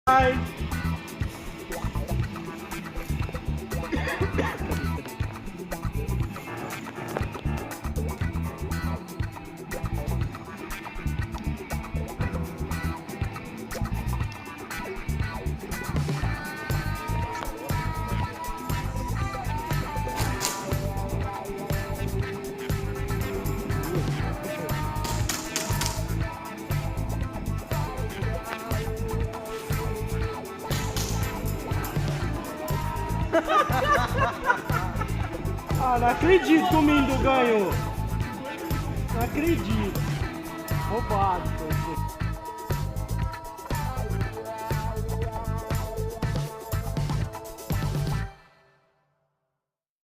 Ai. Ah, não acredito que o Mindo ganhou. Não acredito. Roubado.